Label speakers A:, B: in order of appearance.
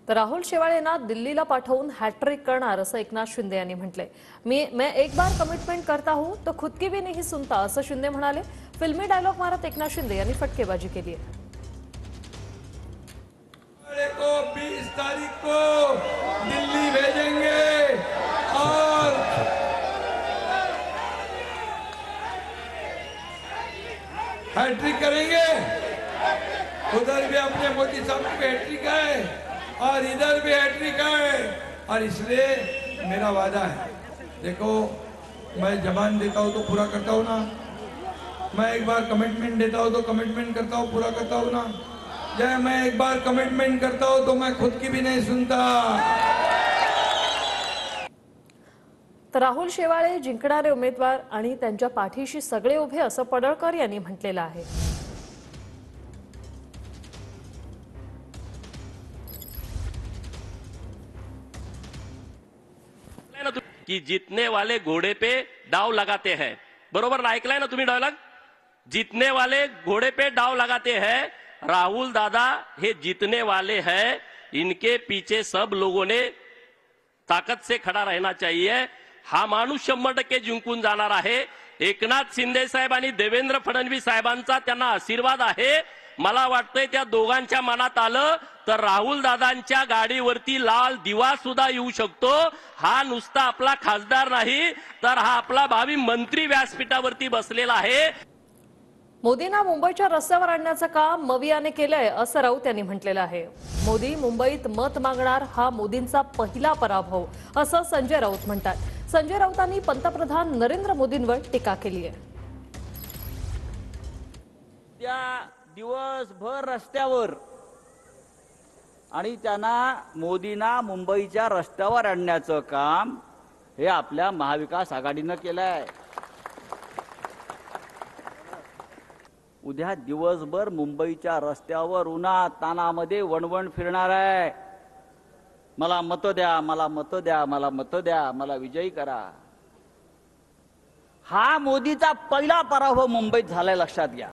A: तर राहुल शेवाळेंना दिल्लीला पाठवून हॅट्रिक करणार असं एकनाथ शिंदे यांनी म्हटलंय। मैं एक बार कमिटमेंट करता हूं तो खुद की भी नहीं सुनता असं शिंदे म्हणाले। फिल्मी डायलॉग मारत एकनाथ शिंदे यांनी फटकेबाजी केली आहे।
B: को 20 तारीख को दिल्ली भेजेंगे और हैट्रिक करेंगे। उधर भी अपने मोदी साहब की हैट्रिक है और इधर भी हैट्रिक है, और इसलिए मेरा वादा है, देखो मैं जबान देता हूं तो पूरा करता हूं ना, मैं एक बार कमिटमेंट देता हूं तो कमिटमेंट करता हूं, पूरा करता हूं ना। जय मैं एक बार कमिटमेंट करता हूं तो मैं खुद की भी नहीं सुनता।
A: तर राहुल शेवाळे जिंकणारे उमेदवार आणि त्यांच्या पाठीशी सगळे उभे असं पडळकर यांनी म्हटलेलं आहे।
C: कि जीतने वाले घोड़े पे दाव लगाते हैं, बरोबर ना? ऐकलाय ना तुम्ही डायलॉग? जीतने वाले घोड़े पे दाव लगाते हैं। राहुल दादा हे जीतने वाले हैं, इनके पीछे सब लोगों ने ताकत से खड़ा रहना चाहिए। हा माणूस 100% जिंकून जाणार आहे। एकनाथ शिंदे साहेब आणि देवेंद्र फडणवीस साहेबांचा त्यांना आशीर्वाद आहे। मला वाटतंय त्या दोघांच्या मनात आलं तर राहुल दादांच्या गाडीवरती लाल दिवा सुद्धा येऊ शकतो। हा नुसता आपला खासदार नाही तर हा आपला भावी मंत्री व्यासपीठावरती बसलेला आहे।
A: मोदींना मुंबईच्या रस्त्यावर आणण्याचं काम मवियाने केलंय असं राऊत यांनी म्हटलेलं आहे। मोदी मुंबईत मत मागणार हा मोदींचा पहिला पराभव असं संजय राऊत म्हणतात। संजय राऊतांनी पंतप्रधान नरेंद्र मोदींवर टीका केली आहे।
D: त्या दिवसभर रस्त्यावर आणि त्यांना मोदींना मुंबईच्या रस्त्यावर आणण्याचं काम हे आपल्या महाविकास आघाडीनं केलंय। उद्या दिवसभर मुंबईच्या रस्त्यावर उन्हात तानामध्ये वणवण फिरणार आहे। मला मत द्या, मला मत द्या, मला मत द्या, मला विजयी करा। हा मोदीचा पहिला पराभव मुंबईत झालाय, लक्षात घ्या।